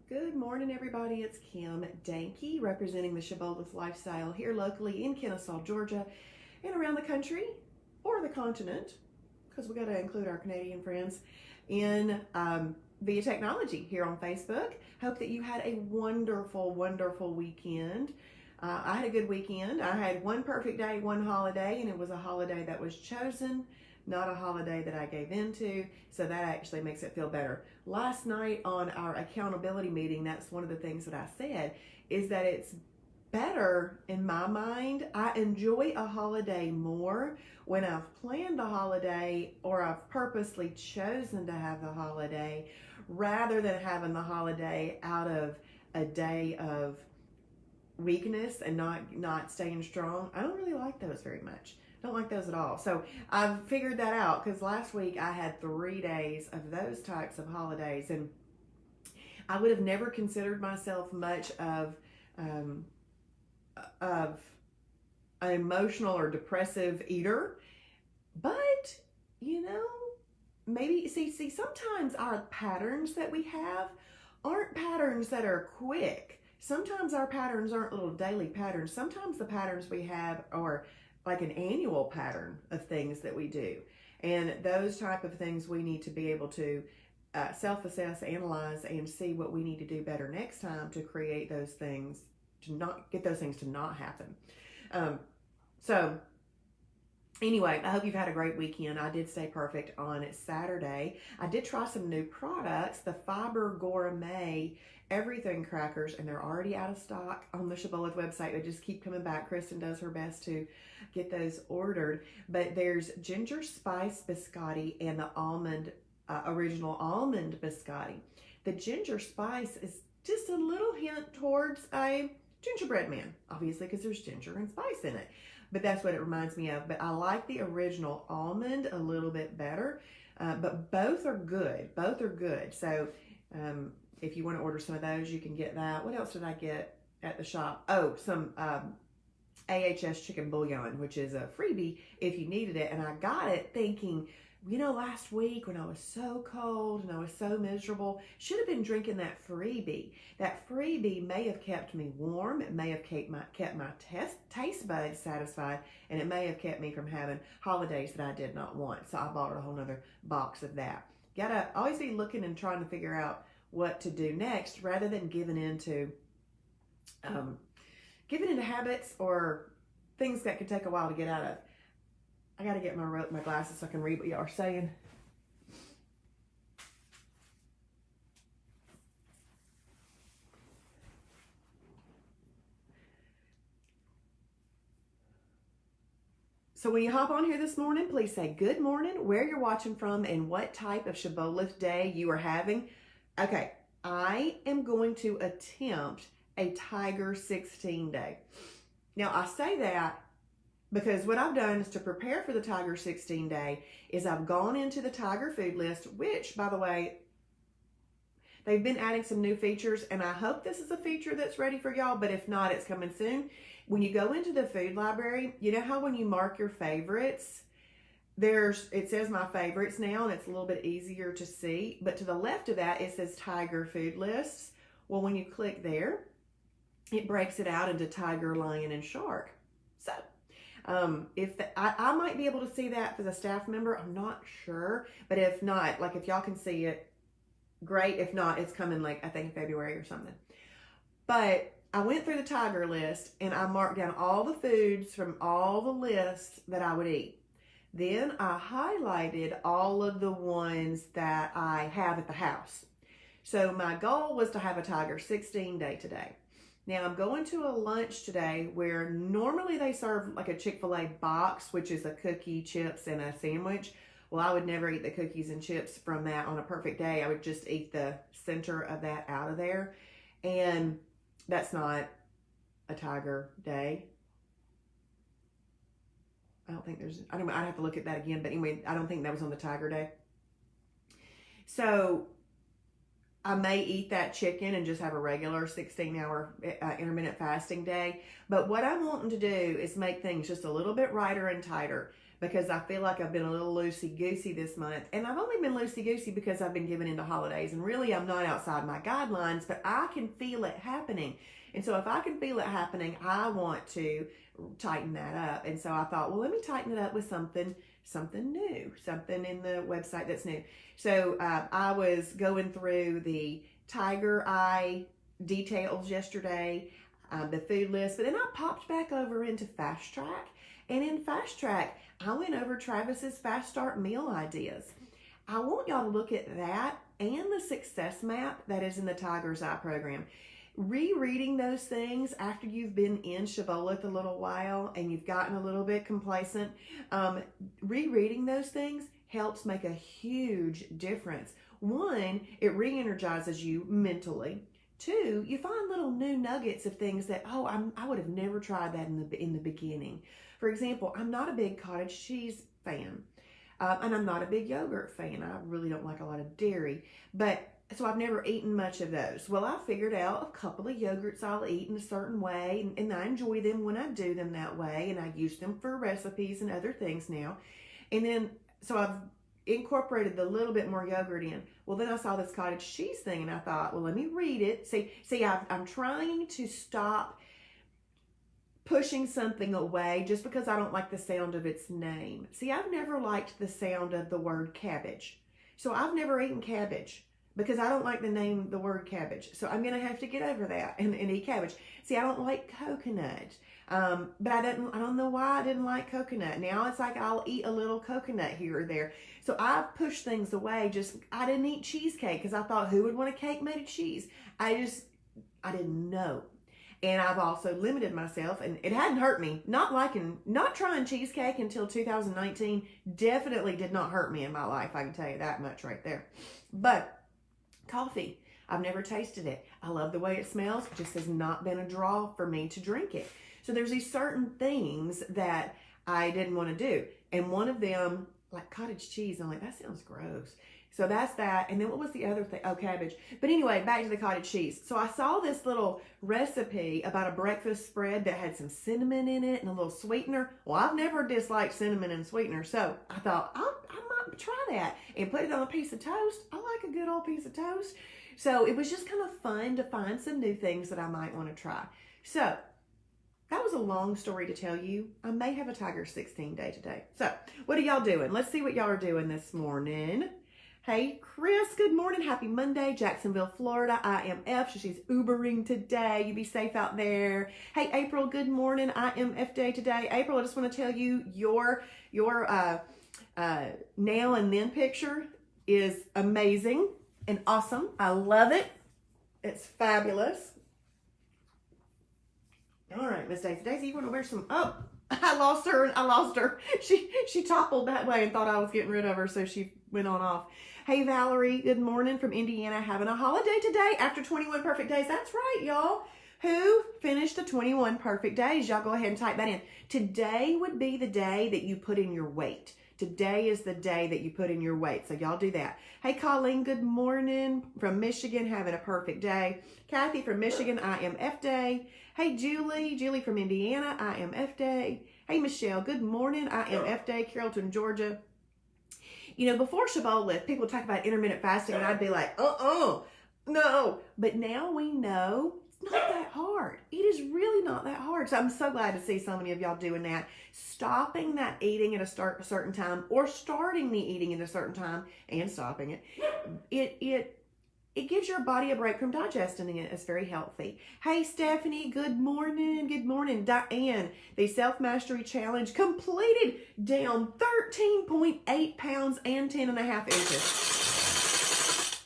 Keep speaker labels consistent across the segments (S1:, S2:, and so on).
S1: Good morning, everybody. It's Kim Danke representing the Shibboleth lifestyle here locally in Kennesaw, Georgia, and around the country or the continent, because we got to include our Canadian friends in via technology here on Facebook. Hope that you had a wonderful, wonderful weekend. I had a good weekend. I had one perfect day, one holiday, and it was a holiday that was chosen, not a holiday that I gave into, so that actually makes it feel better. Last night on our accountability meeting, that's one of the things that I said, is that it's better in my mind. I enjoy a holiday more when I've planned the holiday or I've purposely chosen to have the holiday rather than having the holiday out of a day of weakness and not staying strong. I don't really like those very much. Don't like those at all. So I've figured that out because last week I had 3 days of those types of holidays, and I would have never considered myself much of an emotional or depressive eater, but maybe see sometimes our patterns that we have aren't patterns that are quick. Sometimes our patterns aren't little daily patterns. Sometimes the patterns we have are like an annual pattern of things that we do. And those type of things we need to be able to self-assess, analyze, and see what we need to do better next time to create those things, to not get those things to not happen. So anyway, I hope you've had a great weekend. I did stay perfect on Saturday. I did try some new products, the Fiber Gourmet everything crackers, and they're already out of stock on the Shibboleth website. They just keep coming back. Kristen does her best to get those ordered. But there's ginger spice biscotti and the original almond biscotti. The ginger spice is just a little hint towards a gingerbread man, obviously, because there's ginger and spice in it. But that's what it reminds me of. But I like the original almond a little bit better. But both are good. Both are good. So if you want to order some of those, you can get that. What else did I get at the shop? Oh, some AHS chicken bouillon, which is a freebie if you needed it. And I got it thinking, last week when I was so cold and I was so miserable, should have been drinking that freebie. That freebie may have kept me warm. It may have kept my taste buds satisfied, and it may have kept me from having holidays that I did not want. So I bought a whole nother box of that. Gotta always be looking and trying to figure out what to do next rather than giving into habits or things that could take a while to get out of. I got to get my glasses so I can read what y'all are saying. So when you hop on here this morning, please say good morning, where you're watching from, and what type of Shibboleth day you are having. Okay, I am going to attempt a Tiger 16 day. Now, I say that because what I've done is to prepare for the Tiger 16 day is I've gone into the Tiger food list, which, by the way, they've been adding some new features, and I hope this is a feature that's ready for y'all, but if not, it's coming soon. When you go into the food library, you know how when you mark your favorites, it says my favorites now, and it's a little bit easier to see, but to the left of that, it says Tiger food lists. Well, when you click there, it breaks it out into tiger, lion, and shark. So I might be able to see that for the staff member. I'm not sure, but if not, like if y'all can see it, great. If not, it's coming like I think in February or something. But I went through the Tiger list and I marked down all the foods from all the lists that I would eat. Then I highlighted all of the ones that I have at the house. So my goal was to have a Tiger 16 day today. Now I'm going to a lunch today where normally they serve like a Chick-fil-A box, which is a cookie, chips, and a sandwich. Well, I would never eat the cookies and chips from that on a perfect day. I would just eat the center of that out of there. And that's not a Tiger day. I don't think I'd have to look at that again, but anyway, I don't think that was on the Tiger day. So I may eat that chicken and just have a regular 16-hour intermittent fasting day. But what I'm wanting to do is make things just a little bit righter and tighter. because I feel like I've been a little loosey-goosey this month. And I've only been loosey-goosey because I've been giving into holidays. And really, I'm not outside my guidelines, but I can feel it happening. And so if I can feel it happening, I want to tighten that up. And so I thought, well, let me tighten it up with something new, something in the website that's new. So I was going through the tiger eye details yesterday, the food list, but then I popped back over into Fast Track. And in Fast Track, I went over Travis's Fast Start meal ideas. I want y'all to look at that and the success map that is in the Tiger's Eye program. Rereading those things after you've been in Shibboleth a little while and you've gotten a little bit complacent, rereading those things helps make a huge difference. One, it re-energizes you mentally. Two, you find little new nuggets of things that, I would have never tried that in the beginning. For example, I'm not a big cottage cheese fan, and I'm not a big yogurt fan. I really don't like a lot of dairy, so I've never eaten much of those. Well, I figured out a couple of yogurts I'll eat in a certain way, and I enjoy them when I do them that way, and I use them for recipes and other things now. And then, so I've incorporated the little bit more yogurt in. Well, then I saw this cottage cheese thing, and I thought, well, let me read it. See, I'm trying to stop pushing something away just because I don't like the sound of its name. See, I've never liked the sound of the word cabbage. So I've never eaten cabbage because I don't like the name, the word cabbage. So I'm going to have to get over that and eat cabbage. See, I don't like coconut. But I don't know why I didn't like coconut. Now it's like I'll eat a little coconut here or there. So I've pushed things away. I didn't eat cheesecake because I thought, who would want a cake made of cheese? I didn't know. And I've also limited myself, and it hadn't hurt me. Not trying cheesecake until 2019 definitely did not hurt me in my life. I can tell you that much right there. But coffee, I've never tasted it. I love the way it smells. It just has not been a draw for me to drink it. So there's these certain things that I didn't want to do. And one of them, like cottage cheese, I'm like, that sounds gross. So that's that. And then what was the other thing? Oh, cabbage. But anyway, back to the cottage cheese. So I saw this little recipe about a breakfast spread that had some cinnamon in it and a little sweetener. Well, I've never disliked cinnamon and sweetener. So I thought, I might try that and put it on a piece of toast. I like a good old piece of toast. So it was just kind of fun to find some new things that I might want to try. So that was a long story to tell you. I may have a Tiger 16 day today. So what are y'all doing? Let's see what y'all are doing this morning. Hey, Chris, good morning. Happy Monday. Jacksonville, Florida. IMF. So she's Ubering today. You be safe out there. Hey, April, good morning. IMF day today. April, I just want to tell you your now and then picture is amazing and awesome. I love it. It's fabulous. All right, Miss Daisy. Daisy, you want to wear some? Oh, I lost her. She toppled that way and thought I was getting rid of her, so she went on off. Hey, Valerie, good morning from Indiana. Having a holiday today after 21 perfect days. That's right, y'all. Who finished the 21 perfect days? Y'all go ahead and type that in. Today would be the day that you put in your weight. Today is the day that you put in your weight. So y'all do that. Hey, Colleen, good morning from Michigan. Having a perfect day. Kathy from Michigan, IMF day. Hey, Julie from Indiana, IMF day. Hey, Michelle, good morning, IMF day, Carrollton, Georgia. You know, before Shibboleth, people talk about intermittent fasting, and I'd be like, no. But now we know it's not that hard. It is really not that hard. So I'm so glad to see so many of y'all doing that. Stopping that eating at a certain time, or starting the eating at a certain time and stopping it. It gives your body a break from digesting it. It's very healthy. Hey, Stephanie, good morning. Good morning. Diane, the Self-Mastery Challenge completed, down 13.8 pounds and 10.5 inches.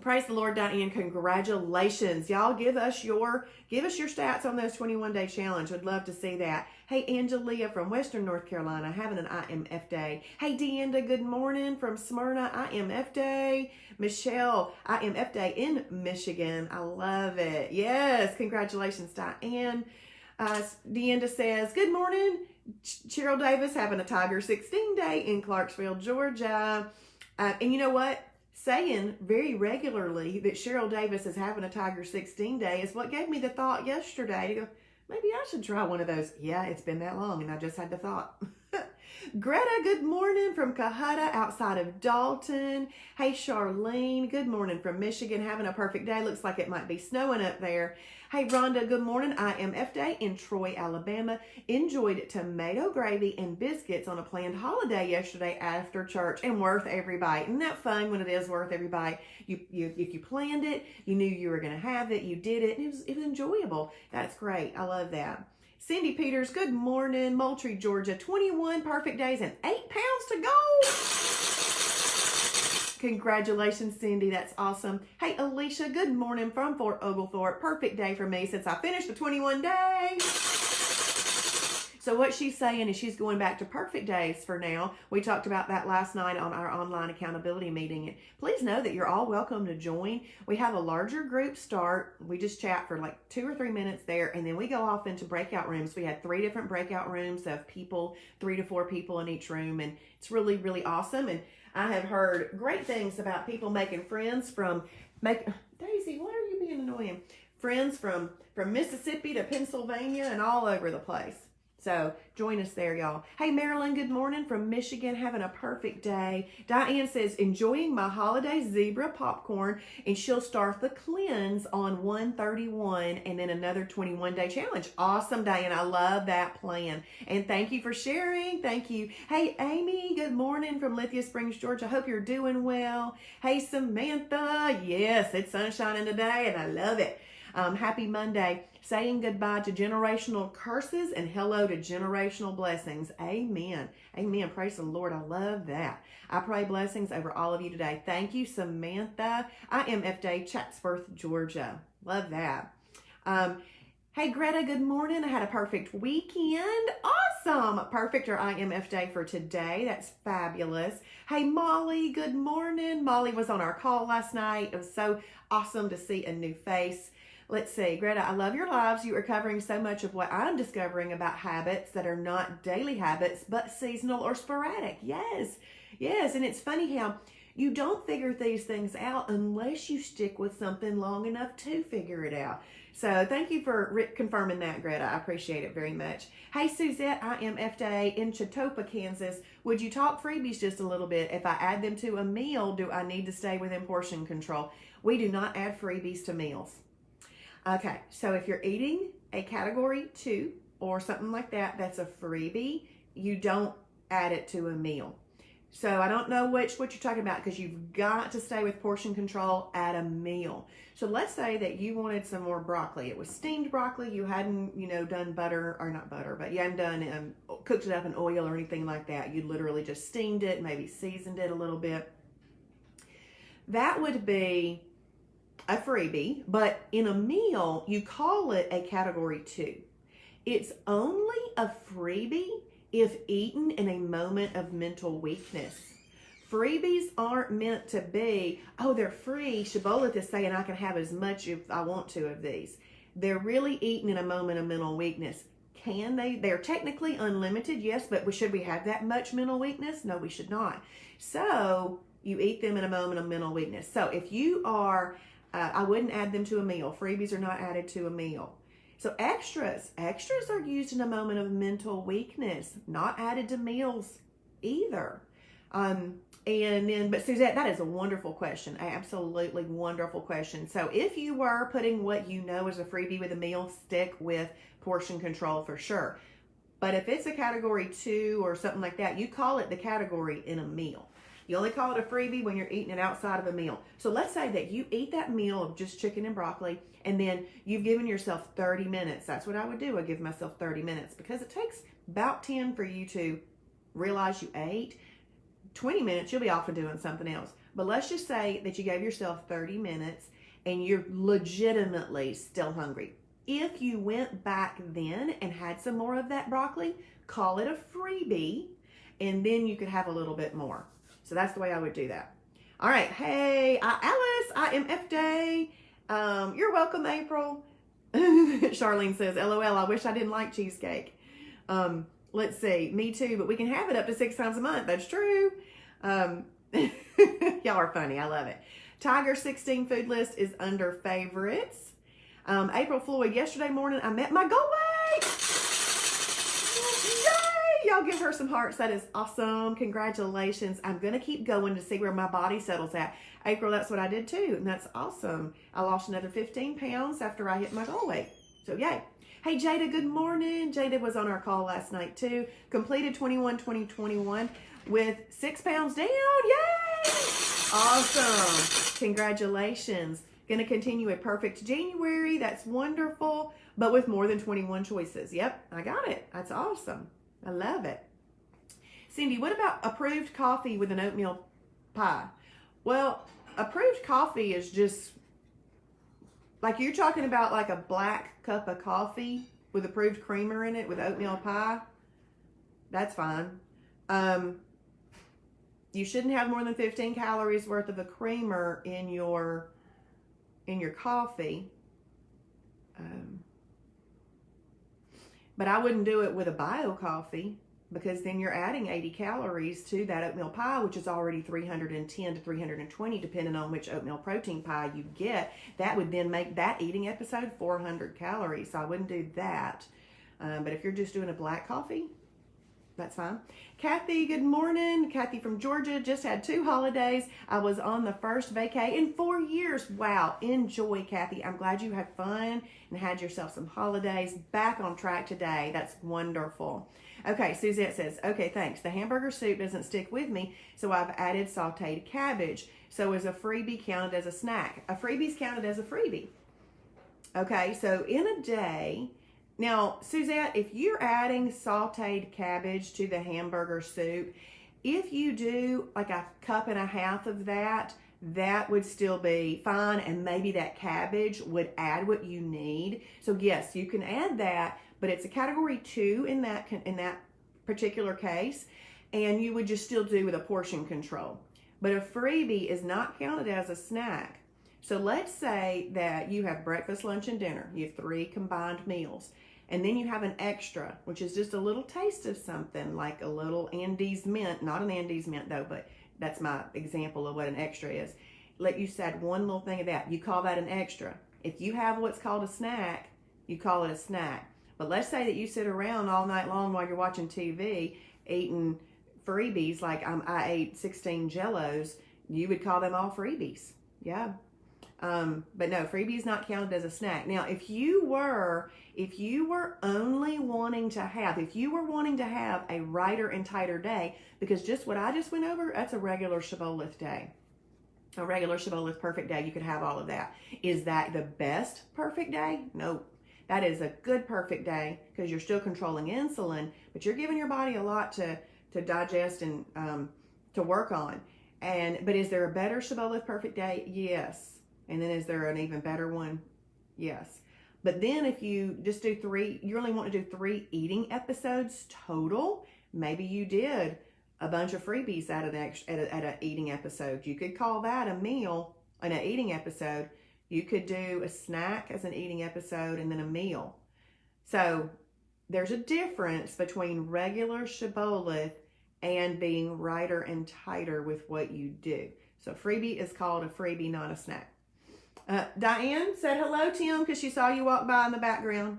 S1: Praise the Lord, Diane. Congratulations. Y'all give us your stats on those 21-day challenge. Would love to see that. Hey, Angelia from Western North Carolina, having an IMF day. Hey, Deanda, good morning from Smyrna, IMF day. Michelle, IMF day in Michigan. I love it. Yes, congratulations, Diane. Deanda says, good morning. Cheryl Davis having a Tiger 16 day in Clarksville, Georgia. And you know what? Saying very regularly that Cheryl Davis is having a Tiger 16 day is what gave me the thought yesterday to go, maybe I should try one of those. Yeah, it's been that long and I just had the thought. Greta, good morning from Cohutta outside of Dalton. Hey, Charlene, good morning from Michigan. Having a perfect day. Looks like it might be snowing up there. Hey, Rhonda, good morning. IMF Day in Troy, Alabama. Enjoyed tomato gravy and biscuits on a planned holiday yesterday after church, and worth every bite. Isn't that fun when it is worth every bite? If you planned it, you knew you were going to have it, you did it, and it was enjoyable. That's great. I love that. Cindy Peters, good morning. Moultrie, Georgia, 21 perfect days and 8 pounds to go. Congratulations, Cindy. That's awesome. Hey, Alicia, good morning from Fort Oglethorpe. Perfect day for me since I finished the 21 days. So what she's saying is she's going back to perfect days for now. We talked about that last night on our online accountability meeting. And please know that you're all welcome to join. We have a larger group start. We just chat for like 2 or 3 minutes there, and then we go off into breakout rooms. We had 3 different breakout rooms of people, 3 to 4 people in each room, and it's really, really awesome. And I have heard great things about people making friends Daisy, why are you being annoying? Friends from Mississippi to Pennsylvania and all over the place. So join us there, y'all. Hey, Marilyn, good morning from Michigan. Having a perfect day. Diane says, enjoying my holiday zebra popcorn, and she'll start the cleanse on 131 and then another 21-day challenge. Awesome, Diane. I love that plan. And thank you for sharing. Thank you. Hey, Amy, good morning from Lithia Springs, Georgia. I hope you're doing well. Hey, Samantha. Yes, it's sunshine today, and I love it. Happy Monday. Saying goodbye to generational curses and hello to generational blessings. Amen. Amen. Praise the Lord. I love that. I pray blessings over all of you today. Thank you, Samantha. IMF Day, Chatsworth, Georgia. Love that. Hey, Greta, good morning. I had a perfect weekend. Awesome. Perfect or IMF Day for today. That's fabulous. Hey, Molly, good morning. Molly was on our call last night. It was so awesome to see a new face. Let's see, Greta, I love your lives. You are covering so much of what I'm discovering about habits that are not daily habits, but seasonal or sporadic. Yes, yes. And it's funny how you don't figure these things out unless you stick with something long enough to figure it out. So thank you for confirming that, Greta. I appreciate it very much. Hey, Suzette, IMF Day in Chatopa, Kansas. Would you talk freebies just a little bit? If I add them to a meal, do I need to stay within portion control? We do not add freebies to meals. Okay, so if you're eating a category 2 or something like that, that's a freebie. You don't add it to a meal. So I don't know what you're talking about, because you've got to stay with portion control at a meal. So let's say that you wanted some more broccoli. It was steamed broccoli. You hadn't, done butter, or not butter, but you hadn't done cooked it up in oil or anything like that. You literally just steamed it, maybe seasoned it a little bit. That would be a freebie, but in a meal, you call it a category 2. It's only a freebie if eaten in a moment of mental weakness. Freebies aren't meant to be, oh, they're free. Shibboleth is saying I can have as much if I want to of these. They're really eaten in a moment of mental weakness. Can they? They're technically unlimited, yes, but should we have that much mental weakness? No, we should not. So you eat them in a moment of mental weakness. So if you are I wouldn't add them to a meal. Freebies are not added to a meal. So extras are used in a moment of mental weakness, not added to meals either. But Suzette, that is a wonderful question. Absolutely wonderful question. So if you were putting what you know is a freebie with a meal, stick with portion control for sure. But if it's a category 2 or something like that, you call it the category in a meal. You only call it a freebie when you're eating it outside of a meal. So let's say that you eat that meal of just chicken and broccoli, and then you've given yourself 30 minutes. That's what I would do. I give myself 30 minutes, because it takes about 10 for you to realize you ate. 20 minutes, you'll be off and doing something else. But let's just say that you gave yourself 30 minutes and you're legitimately still hungry. If you went back then and had some more of that broccoli, call it a freebie, and then you could have a little bit more. So that's the way I would do that. All right. Hey, Alice, IMF Day. You're welcome, April. Charlene says, LOL, I wish I didn't like cheesecake. Let's see. Me too, but we can have it up to 6 times a month. That's true. Y'all are funny. I love it. Tiger 16 food list is under favorites. April Floyd, yesterday morning I met my goal weight. Y'all give her some hearts. That is awesome. Congratulations. I'm going to keep going to see where my body settles at. April, that's what I did too. And that's awesome. I lost another 15 pounds after I hit my goal weight. So yay. Hey, Jada, good morning. Jada was on our call last night too. Completed 21-20-21 with 6 pounds down. Yay. Awesome. Congratulations. Going to continue a perfect January. That's wonderful. But with more than 21 choices. Yep, I got it. That's awesome. I love it. Cindy, what about approved coffee with an oatmeal pie? Well, approved coffee is just, like you're talking about like a black cup of coffee with approved creamer in it with oatmeal pie. That's fine. You shouldn't have more than 15 calories worth of a creamer in your coffee. But I wouldn't do it with a bio coffee because then you're adding 80 calories to that oatmeal pie, which is already 310 to 320, depending on which oatmeal protein pie you get. That would then make that eating episode 400 calories. So I wouldn't do that. But if you're just doing a black coffee, that's fine. Kathy, good morning. Kathy from Georgia, just had 2 holidays. I was on the first vacay in 4 years. Wow. Enjoy, Kathy. I'm glad you had fun and had yourself some holidays. Back on track today. That's wonderful. Okay, Suzette says, okay, thanks. The hamburger soup doesn't stick with me, so I've added sauteed cabbage. So is a freebie counted as a snack? A freebie's counted as a freebie. Okay, so in a day... Now, Suzette, if you're adding sauteed cabbage to the hamburger soup, if you do like a cup and a half of that, that would still be fine, and maybe that cabbage would add what you need. So yes, you can add that, but it's a category 2 in that particular case, and you would just still do with a portion control. But a freebie is not counted as a snack. So let's say that you have breakfast, lunch, and dinner. You have 3 combined meals. And then you have an extra, which is just a little taste of something, like a little Andes mint. Not an Andes mint though, but that's my example of what an extra is. Let you add one little thing of that. You call that an extra. If you have what's called a snack, you call it a snack. But let's say that you sit around all night long while you're watching TV eating freebies, like I ate 16 Jellos, you would call them all freebies. Yeah. But no, freebie is not counted as a snack. Now, if you were only wanting to have, if you were wanting to have a righter and tighter day, because just what I just went over, that's a regular Shibboleth day. A regular Shibboleth perfect day, you could have all of that. Is that the best perfect day? Nope. That is a good perfect day because you're still controlling insulin, but you're giving your body a lot to digest and to work on. But is there a better Shibboleth perfect day? Yes. And then is there an even better one? Yes. But then if you just do 3, you only want to do 3 eating episodes total. Maybe you did a bunch of freebies out of at an eating episode. You could call that a meal and an eating episode. You could do a snack as an eating episode and then a meal. So there's a difference between regular Shibboleth and being righter and tighter with what you do. So freebie is called a freebie, not a snack. Diane said hello, Tim, because she saw you walk by in the background.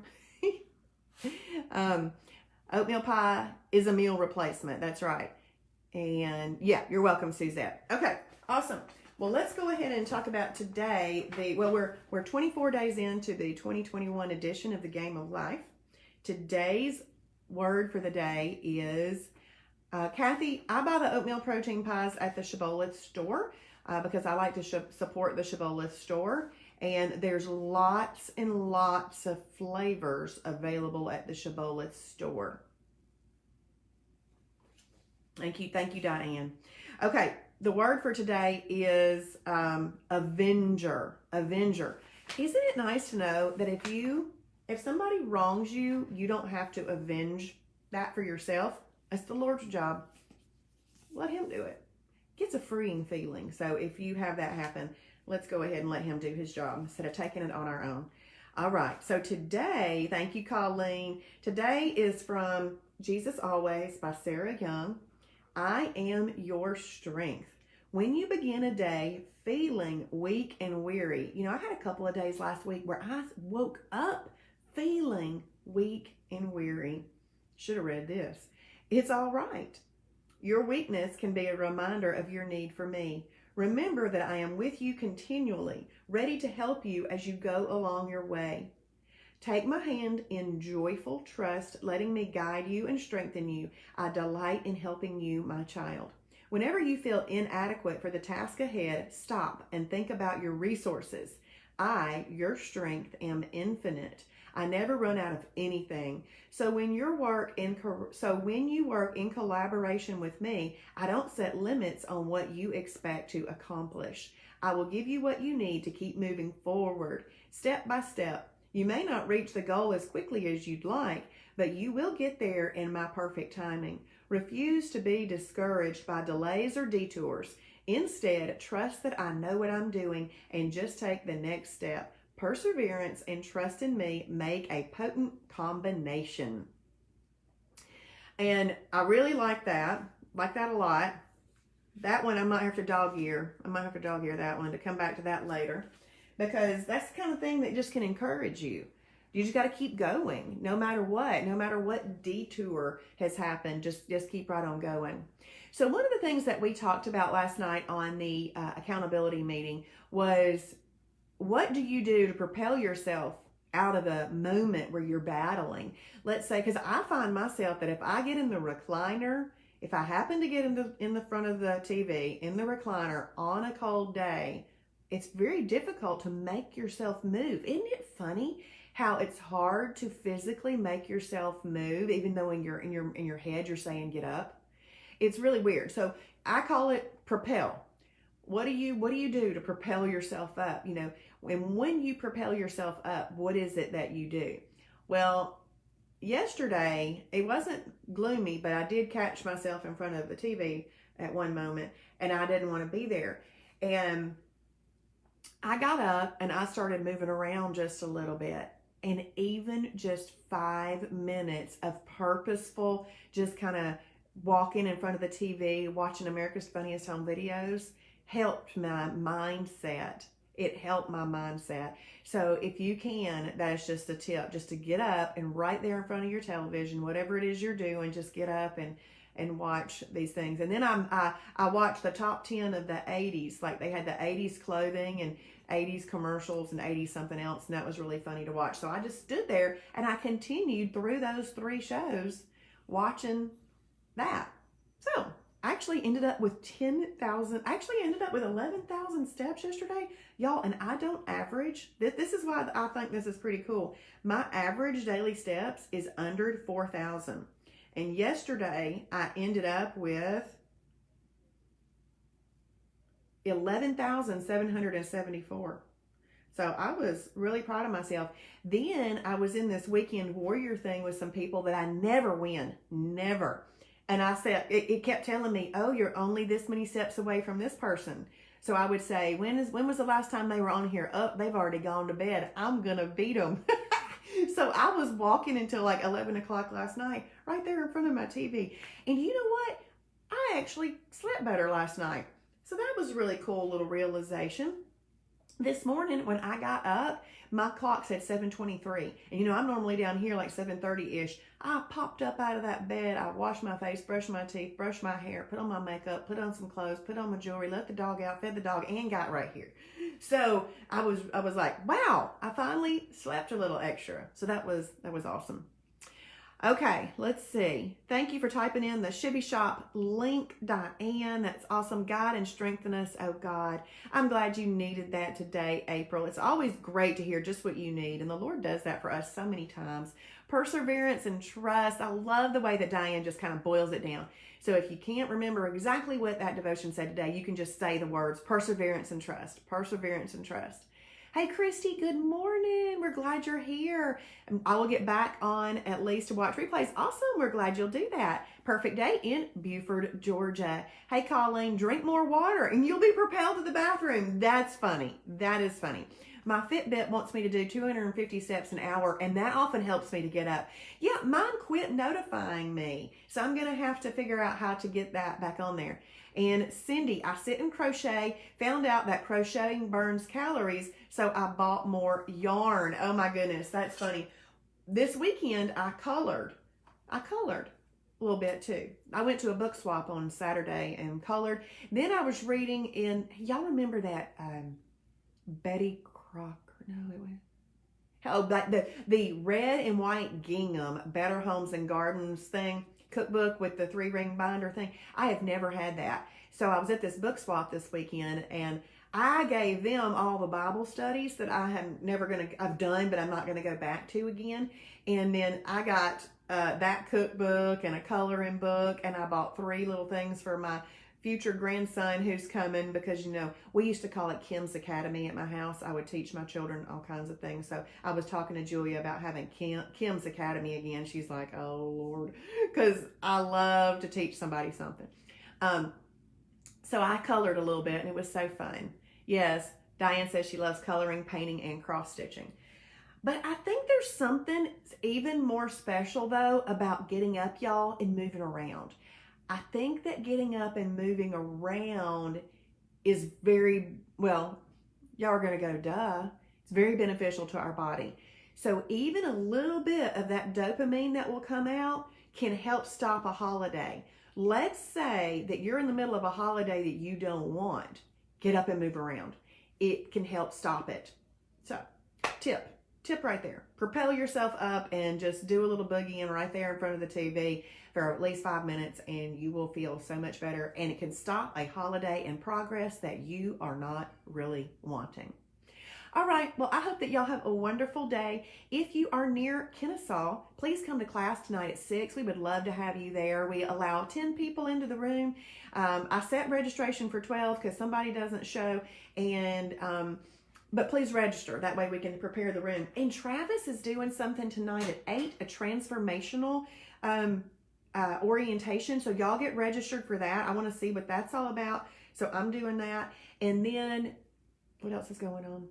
S1: Oatmeal pie is a meal replacement. That's right. And yeah, you're welcome, Suzette. Okay, awesome. Well, let's go ahead and talk about today. We're 24 days into the 2021 edition of the Game of Life. Today's word for the day is, Kathy, I buy the oatmeal protein pies at the Shibboleth store. Because I like to support the Shibboleth store, and there's lots and lots of flavors available at the Shibboleth store. Thank you, Diane. Okay, the word for today is avenger. Avenger. Isn't it nice to know that if somebody wrongs you, you don't have to avenge that for yourself? That's the Lord's job. Let Him do it. Gets a freeing feeling. So if you have that happen, let's go ahead and let Him do His job instead of taking it on our own. All right. So today, thank you, Colleen. Today is from Jesus Always by Sarah Young. I am your strength. When you begin a day feeling weak and weary, I had a couple of days last week where I woke up feeling weak and weary. Should have read this. It's all right. Your weakness can be a reminder of your need for me. Remember that I am with you continually, ready to help you as you go along your way. Take my hand in joyful trust, letting me guide you and strengthen you. I delight in helping you, my child. Whenever you feel inadequate for the task ahead, stop and think about your resources. I, your strength, am infinite. I never run out of anything. So when you work in collaboration with me, I don't set limits on what you expect to accomplish. I will give you what you need to keep moving forward, step by step. You may not reach the goal as quickly as you'd like, but you will get there in my perfect timing. Refuse to be discouraged by delays or detours. Instead, trust that I know what I'm doing and just take the next step. Perseverance and trust in me make a potent combination. And I really like that a lot. That one I might have to dog ear. That one to come back to that later, because that's the kind of thing that just can encourage you. You just got to keep going no matter what detour has happened. Just keep right on going. So one of the things that we talked about last night on the accountability meeting was, what do you do to propel yourself out of a moment where you're battling? Let's say, because I find myself that if I get in the recliner, if I happen to get in the front of the TV, in the recliner on a cold day, it's very difficult to make yourself move. Isn't it funny how it's hard to physically make yourself move, even though in your head you're saying get up? It's really weird. So I call it propel. What do you do to propel yourself up? You know, and when you propel yourself up, what is it that you do? Well, yesterday it wasn't gloomy, but I did catch myself in front of the TV at one moment, and I didn't want to be there. And I got up and I started moving around just a little bit. And even just 5 minutes of purposeful, just kind of walking in front of the TV, watching America's Funniest Home Videos, helped my mindset. It helped my mindset. So if you can, that's just a tip, just to get up and right there in front of your television, whatever it is you're doing, just get up and watch these things. And then I watched the top 10 of the 80s. Like they had the 80s clothing and 80s commercials and 80s something else, and that was really funny to watch. So I just stood there and I continued through those 3 shows watching that. So I actually ended up with 11,000 steps yesterday, y'all. And I don't average this is why I think this is pretty cool. My average daily steps is under 4,000, and yesterday I ended up with 11,774. So I was really proud of myself. Then I was in this weekend warrior thing with some people that I never win, never. And I said, it kept telling me, oh, you're only this many steps away from this person. So I would say, when was the last time they were on here? Oh, they've already gone to bed. I'm going to beat them. So I was walking until like 11 o'clock last night, right there in front of my TV. And you know what? I actually slept better last night. So that was a really cool little realization. This morning when I got up, my clock said 7:23. And you know, I'm normally down here like 7:30-ish. I popped up out of that bed. I washed my face, brushed my teeth, brushed my hair, put on my makeup, put on some clothes, put on my jewelry, let the dog out, fed the dog, and got right here. So I was like, wow, I finally slept a little extra. So that was awesome. Okay, let's see. Thank you for typing in the Shibby Shop link, Diane. That's awesome. Guide and strengthen us, oh God. I'm glad you needed that today, April. It's always great to hear just what you need, and the Lord does that for us so many times. Perseverance and trust. I love the way that Diane just kind of boils it down. So if you can't remember exactly what that devotion said today, you can just say the words perseverance and trust. Perseverance and trust. Hey, Christy, good morning. We're glad you're here. I will get back on at least to watch replays. Awesome. We're glad you'll do that. Perfect day in Buford, Georgia. Hey, Colleen, drink more water and you'll be propelled to the bathroom. That's funny. That is funny. My Fitbit wants me to do 250 steps an hour, and that often helps me to get up. Yeah, mine quit notifying me. So I'm going to have to figure out how to get that back on there. And Cindy, I sit and crochet, found out that crocheting burns calories, so I bought more yarn. Oh my goodness, that's funny. This weekend I colored. a little bit too. I went to a book swap on Saturday and colored. Then I was reading in, y'all remember that Betty Crocker? No, it was. Oh, like the red and white gingham Better Homes and Gardens thing, cookbook with the 3-ring binder thing. I have never had that. So I was at this book swap this weekend, and I gave them all the Bible studies that I've done, but I'm not gonna go back to again. And then I got that cookbook and a coloring book, and I bought 3 little things for my future grandson who's coming, because we used to call it Kim's Academy at my house. I would teach my children all kinds of things. So I was talking to Julia about having Kim's Academy again. She's like, oh Lord, because I love to teach somebody something. So I colored a little bit, and it was so fun. Yes, Diane says she loves coloring, painting, and cross stitching. But I think there's something even more special though about getting up, y'all, and moving around. I think that getting up and moving around is very, well, y'all are going to go, duh. It's very beneficial to our body. So even a little bit of that dopamine that will come out can help stop a holiday. Let's say that you're in the middle of a holiday that you don't want. Get up and move around. It can help stop it. So, tip right there. Propel yourself up and just do a little boogieing right there in front of the TV for at least 5 minutes, and you will feel so much better. And it can stop a holiday in progress that you are not really wanting. All right, well, I hope that y'all have a wonderful day. If you are near Kennesaw, please come to class tonight at 6. We would love to have you there. We allow 10 people into the room. I set registration for 12 because somebody doesn't show, and but please register. That way we can prepare the room. And Travis is doing something tonight at 8, a transformational orientation. So y'all get registered for that. I want to see what that's all about. So I'm doing that. And then what else is going on?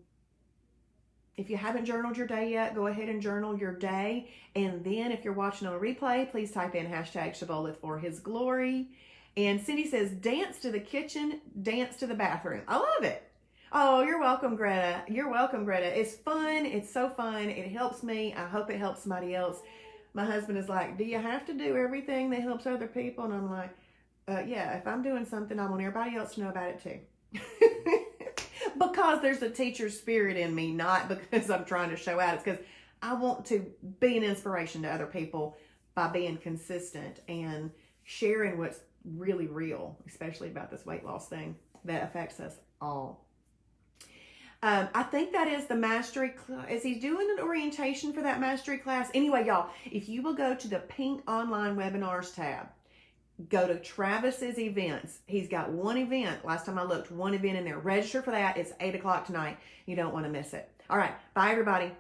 S1: If you haven't journaled your day yet, go ahead and journal your day. And then if you're watching on a replay, please type in hashtag Shibboleth for his glory. And Cindy says, dance to the kitchen, dance to the bathroom. I love it. Oh, you're welcome, Greta. You're welcome, Greta. It's fun. It's so fun. It helps me. I hope it helps somebody else. My husband is like, do you have to do everything that helps other people? And I'm like, yeah, if I'm doing something, I want everybody else to know about it too. Because there's a teacher spirit in me, not because I'm trying to show out. It's because I want to be an inspiration to other people by being consistent and sharing what's really real, especially about this weight loss thing that affects us all. I think that is the mastery class. Is he doing an orientation for that mastery class? Anyway, y'all, if you will go to the pink online webinars tab, go to Travis's events. He's got one event. Last time I looked, one event in there. Register for that. It's 8 o'clock tonight. You don't want to miss it. All right. Bye, everybody.